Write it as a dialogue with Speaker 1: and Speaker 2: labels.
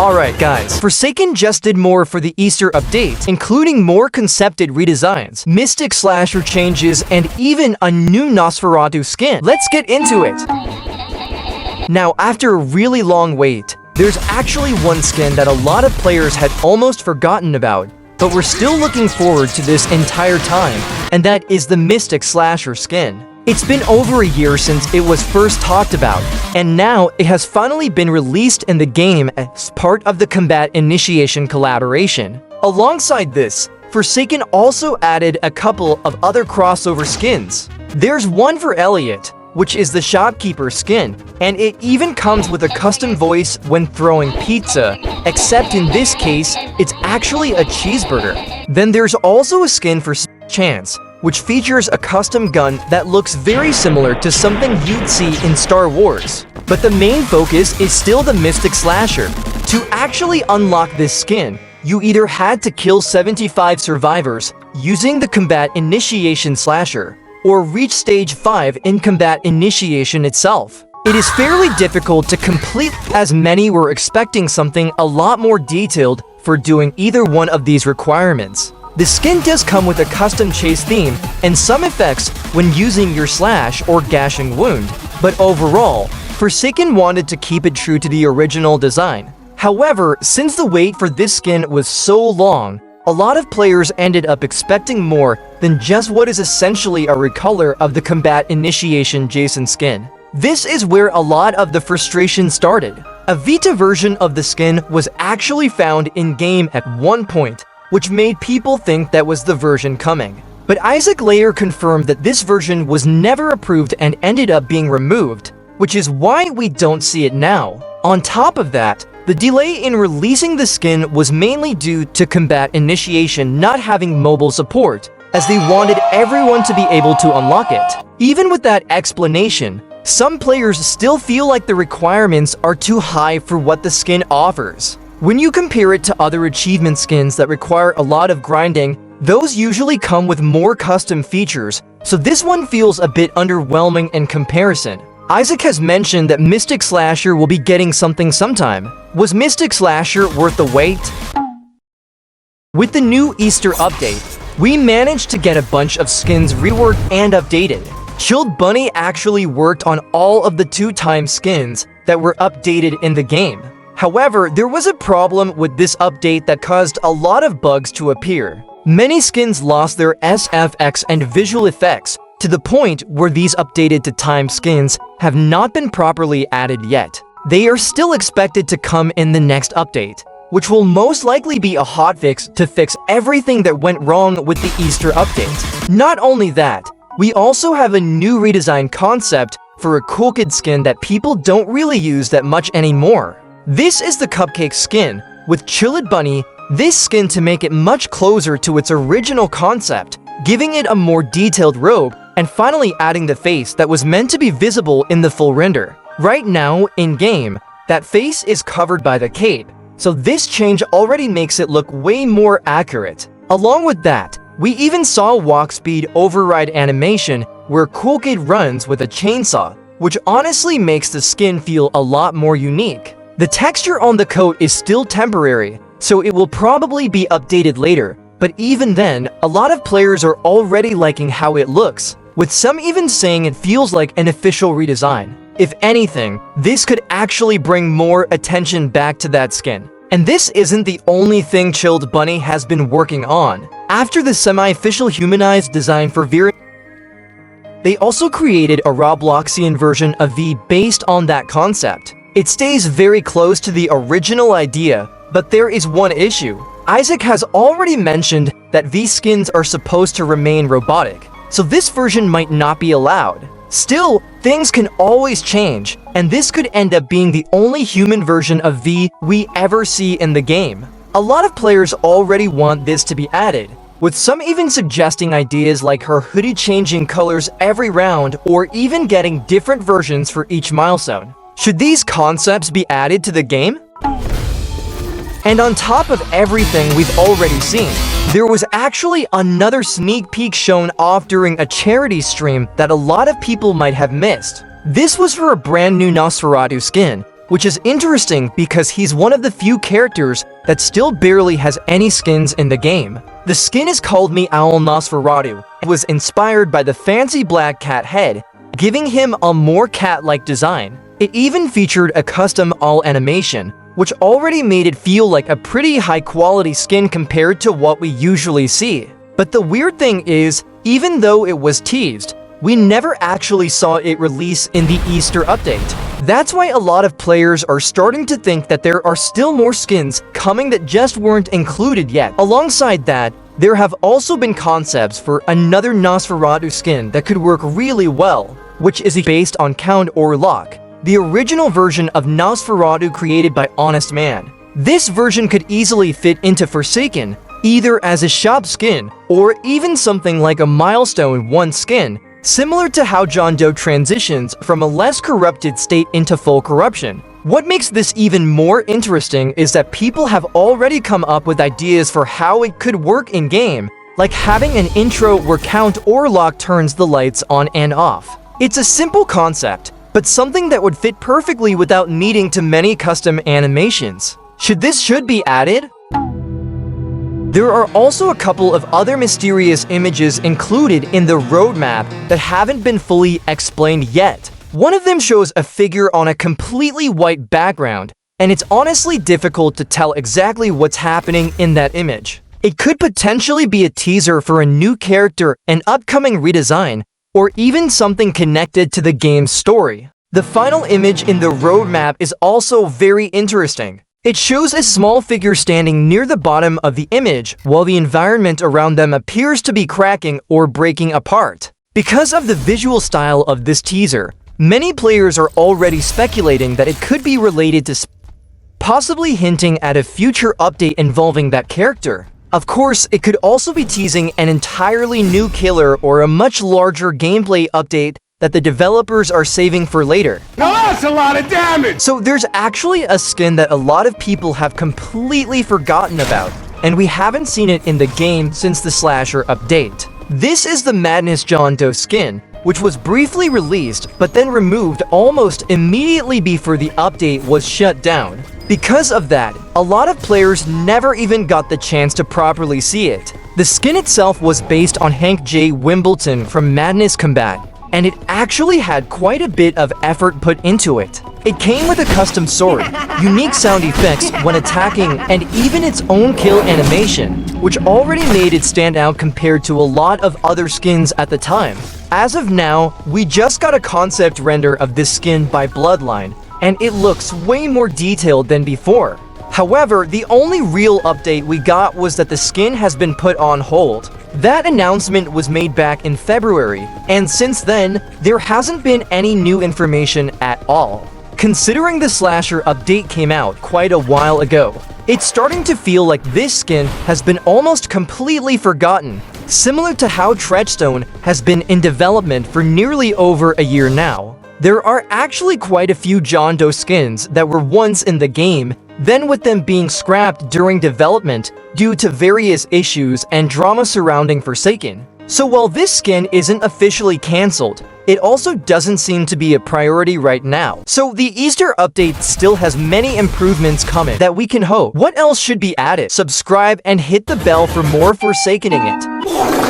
Speaker 1: Alright guys, Forsaken just did more for the Easter update, including more concepted redesigns, Mystic Slasher changes, and even a new Nosferatu skin. Let's get into it! Now, after a really long wait, there's actually one skin that a lot of players had almost forgotten about, but we're still looking forward to this entire time, and that is the Mystic Slasher skin. It's been over a year since it was first talked about, and now it has finally been released in the game as part of the Combat Initiation collaboration. Alongside this, Forsaken also added a couple of other crossover skins. There's one for Elliot, which is the shopkeeper skin, and it even comes with a custom voice when throwing pizza, except in this case, it's actually a cheeseburger. Then there's also a skin for Chance, which features a custom gun that looks very similar to something you'd see in Star Wars. But the main focus is still the Mystic Slasher. To actually unlock this skin, you either had to kill 75 survivors using the Combat Initiation Slasher, or reach Stage 5 in Combat Initiation itself. It is fairly difficult to complete, as many were expecting something a lot more detailed for doing either one of these requirements. The skin does come with a custom chase theme and some effects when using your slash or gashing wound, but overall, Forsaken wanted to keep it true to the original design. However, since the wait for this skin was so long, a lot of players ended up expecting more than just what is essentially a recolor of the Combat Initiation Jason skin. This is where a lot of the frustration started. A Vita version of the skin was actually found in-game at one point, which made people think that was the version coming. But Isaac later confirmed that this version was never approved and ended up being removed, which is why we don't see it now. On top of that, the delay in releasing the skin was mainly due to Combat Initiation not having mobile support, as they wanted everyone to be able to unlock it. Even with that explanation, some players still feel like the requirements are too high for what the skin offers. When you compare it to other achievement skins that require a lot of grinding, those usually come with more custom features, so this one feels a bit underwhelming in comparison. Isaac has mentioned that Mystic Slasher will be getting something sometime. Was Mystic Slasher worth the wait? With the new Easter update, we managed to get a bunch of skins reworked and updated. Chilled Bunny actually worked on all of the 2-time skins that were updated in the game. However, there was a problem with this update that caused a lot of bugs to appear. Many skins lost their SFX and visual effects, to the point where these updated to time skins have not been properly added yet. They are still expected to come in the next update, which will most likely be a hotfix to fix everything that went wrong with the Easter update. Not only that, we also have a new redesign concept for a Cool Kid skin that people don't really use that much anymore. This is the Cupcake skin, with Chilled Bunny, this skin to make it much closer to its original concept, giving it a more detailed robe, and finally adding the face that was meant to be visible in the full render. Right now, in-game, that face is covered by the cape, so this change already makes it look way more accurate. Along with that, we even saw walk speed override animation where Cool Kid runs with a chainsaw, which honestly makes the skin feel a lot more unique. The texture on the coat is still temporary, so it will probably be updated later, but even then, a lot of players are already liking how it looks, with some even saying it feels like an official redesign. If anything, this could actually bring more attention back to that skin. And this isn't the only thing Chilled Bunny has been working on. After the semi-official humanized design for Vera, they also created a Robloxian version of V based on that concept. It stays very close to the original idea, but there is one issue. Isaac has already mentioned that V skins are supposed to remain robotic, so this version might not be allowed. Still, things can always change, and this could end up being the only human version of V we ever see in the game. A lot of players already want this to be added, with some even suggesting ideas like her hoodie changing colors every round or even getting different versions for each milestone. Should these concepts be added to the game? And on top of everything we've already seen, there was actually another sneak peek shown off during a charity stream that a lot of people might have missed. This was for a brand new Nosferatu skin, which is interesting because he's one of the few characters that still barely has any skins in the game. The skin is called Meowl Nosferatu. It was inspired by the fancy black cat head, giving him a more cat-like design. It even featured a custom all animation, which already made it feel like a pretty high-quality skin compared to what we usually see. But the weird thing is, even though it was teased, we never actually saw it release in the Easter update. That's why a lot of players are starting to think that there are still more skins coming that just weren't included yet. Alongside that, there have also been concepts for another Nosferatu skin that could work really well, which is based on Count Orlok, the original version of Nosferatu created by Honest Man. This version could easily fit into Forsaken, either as a shop skin or even something like a Milestone 1 skin, similar to how John Doe transitions from a less corrupted state into full corruption. What makes this even more interesting is that people have already come up with ideas for how it could work in-game, like having an intro where Count Orlok turns the lights on and off. It's a simple concept, but something that would fit perfectly without needing too many custom animations. Should be added? There are also a couple of other mysterious images included in the roadmap that haven't been fully explained yet. One of them shows a figure on a completely white background, and it's honestly difficult to tell exactly what's happening in that image. It could potentially be a teaser for a new character, an upcoming redesign, or even something connected to the game's story. The final image in the roadmap is also very interesting. It shows a small figure standing near the bottom of the image while the environment around them appears to be cracking or breaking apart. Because of the visual style of this teaser, many players are already speculating that it could be related to possibly hinting at a future update involving that character. Of course, it could also be teasing an entirely new killer or a much larger gameplay update that the developers are saving for later.
Speaker 2: Now that's a lot of damage!
Speaker 1: So there's actually a skin that a lot of people have completely forgotten about, and we haven't seen it in the game since the Slasher update. This is the Madness John Doe skin, which was briefly released but then removed almost immediately before the update was shut down. Because of that, a lot of players never even got the chance to properly see it. The skin itself was based on Hank J. Wimbledon from Madness Combat, and it actually had quite a bit of effort put into it. It came with a custom sword, unique sound effects when attacking, and even its own kill animation, which already made it stand out compared to a lot of other skins at the time. As of now, we just got a concept render of this skin by Bloodline, and it looks way more detailed than before. However, the only real update we got was that the skin has been put on hold. That announcement was made back in February, and since then, there hasn't been any new information at all. Considering the Slasher update came out quite a while ago, it's starting to feel like this skin has been almost completely forgotten, similar to how Treadstone has been in development for nearly over a year now. There are actually quite a few John Doe skins that were once in the game, then with them being scrapped during development due to various issues and drama surrounding Forsaken. So while this skin isn't officially cancelled, it also doesn't seem to be a priority right now. So the Easter update still has many improvements coming that we can hope. What else should be added? Subscribe and hit the bell for more Forsakening it.